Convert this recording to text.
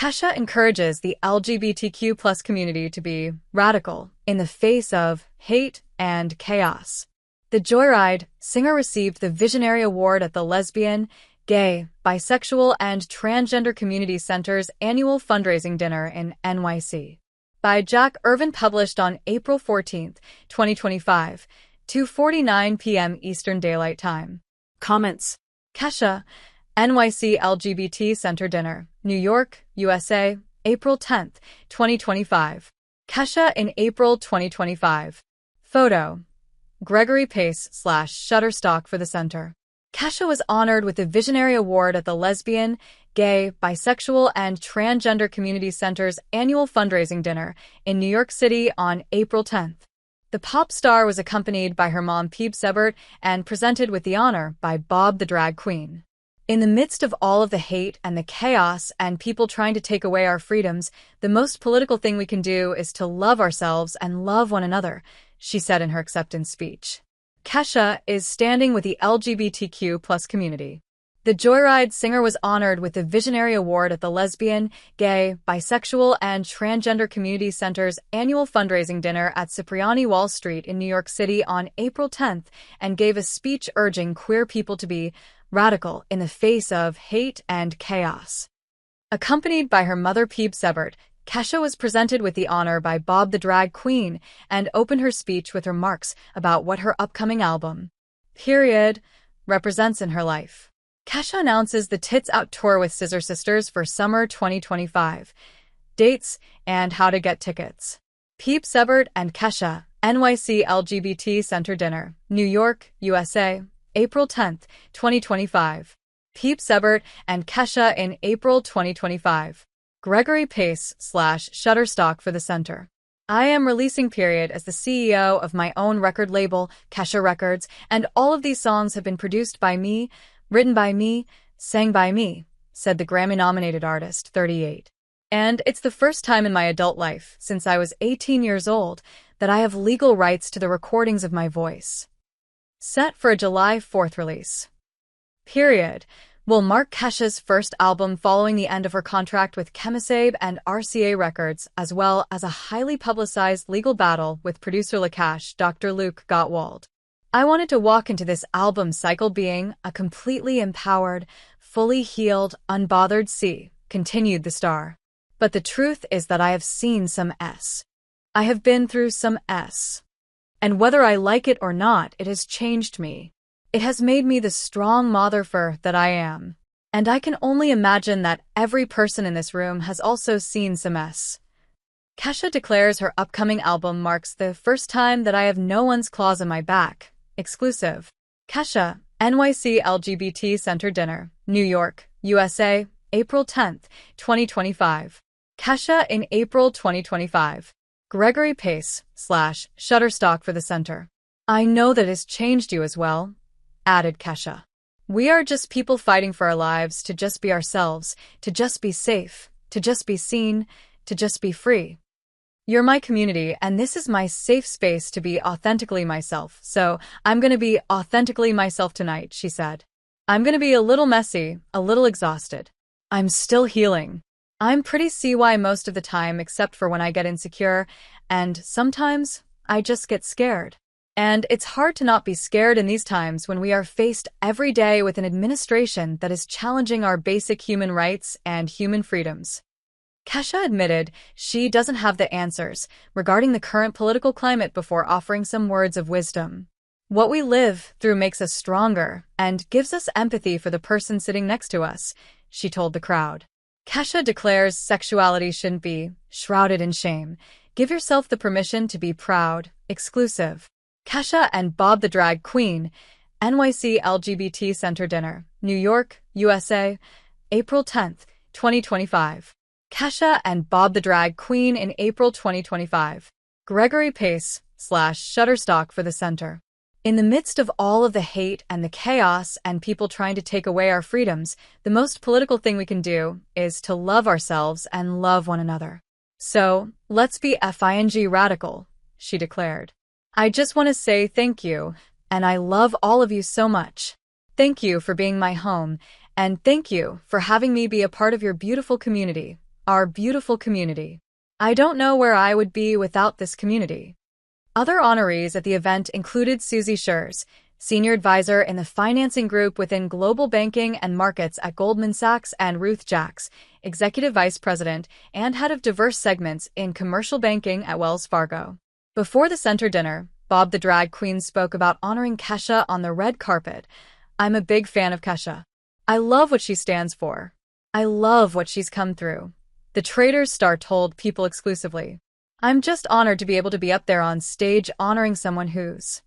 Kesha encourages the LGBTQ community to be radical in the face of hate and chaos. The Joyride singer received the Visionary Award at the Lesbian, Gay, Bisexual, and Transgender Community Center's annual fundraising dinner in NYC. By Jack Irvin, published on April 14, 2025, 2:49 p.m. Eastern Daylight Time. Comments. Kesha, NYC LGBT Center Dinner, New York, USA, April 10, 2025. Kesha in April 2025. Photo. Gregory Pace / Shutterstock for the center. Kesha was honored with the Visionary Award at the Lesbian, Gay, Bisexual, and Transgender Community Center's annual fundraising dinner in New York City on April 10th. The pop star was accompanied by her mom Pebe Sebert and presented with the honor by Bob the Drag Queen. In the midst of all of the hate and the chaos and people trying to take away our freedoms, the most political thing we can do is to love ourselves and love one another, she said in her acceptance speech. Kesha is standing with the LGBTQ community. The Joyride singer was honored with the Visionary Award at the Lesbian, Gay, Bisexual, and Transgender Community Center's annual fundraising dinner at Cipriani Wall Street in New York City on April 10th and gave a speech urging queer people to be radical in the face of hate and chaos. Accompanied by her mother Pebe Sebert, Kesha was presented with the honor by Bob the Drag Queen and opened her speech with remarks about what her upcoming album, Period, represents in her life. Kesha announces the Tits Out tour with Scissor Sisters for summer 2025, dates, and how to get tickets. Pebe Sebert and Kesha, NYC LGBT Center Dinner, New York, USA, April 10, 2025. Pebe Sebert and Kesha in April 2025. Gregory Pace / Shutterstock for the center. I am releasing Period as the CEO of my own record label, Kesha Records, and all of these songs have been produced by me, written by me, sang by me, said the Grammy-nominated artist, 38. And it's the first time in my adult life, since I was 18 years old, that I have legal rights to the recordings of my voice. Set for a July 4th release. Period will mark Kesha's first album following the end of her contract with Chemisabe and RCA Records, as well as a highly publicized legal battle with producer Lakash, Dr. Luke Gottwald. I wanted to walk into this album cycle being a completely empowered, fully healed, unbothered C, continued the star. But the truth is that I have seen some S. I have been through some S. And whether I like it or not, it has changed me. It has made me the strong motherfucker that I am. And I can only imagine that every person in this room has also seen some S. Kesha declares her upcoming album marks the first time that I have no one's claws on my back. Exclusive. Kesha, NYC LGBT Center Dinner, New York, USA, April 10, 2025. Kesha in April 2025. Gregory Pace / Shutterstock for the center. I know that has changed you as well, added Kesha. We are just people fighting for our lives, to just be ourselves, to just be safe, to just be seen, to just be free. You're my community, and this is my safe space to be authentically myself, so I'm gonna be authentically myself tonight, she said. I'm gonna be a little messy, a little exhausted. I'm still healing. I'm pretty CY most of the time except for when I get insecure, and sometimes I just get scared. And it's hard to not be scared in these times when we are faced every day with an administration that is challenging our basic human rights and human freedoms. Kesha admitted she doesn't have the answers regarding the current political climate before offering some words of wisdom. What we live through makes us stronger and gives us empathy for the person sitting next to us, she told the crowd. Kesha declares sexuality shouldn't be shrouded in shame. Give yourself the permission to be proud. Exclusive. Kesha and Bob the Drag Queen, NYC LGBT Center Dinner, New York, USA, April 10, 2025. Kesha and Bob the Drag Queen in April 2025. Gregory Pace / Shutterstock for the center. In the midst of all of the hate and the chaos and people trying to take away our freedoms, the most political thing we can do is to love ourselves and love one another. So, let's be FING radical, she declared. I just want to say thank you, and I love all of you so much. Thank you for being my home, and thank you for having me be a part of your beautiful community. our beautiful community. I don't know where I would be without this community. Other honorees at the event included Susie Schurz, Senior Advisor in the Financing Group within Global Banking and Markets at Goldman Sachs, and Ruth Jacks, Executive Vice President and Head of Diverse Segments in Commercial Banking at Wells Fargo. Before the center dinner, Bob the Drag Queen spoke about honoring Kesha on the red carpet. I'm a big fan of Kesha. I love what she stands for. I love what she's come through. The Traitors star told People exclusively. I'm just honored to be able to be up there on stage honoring someone who's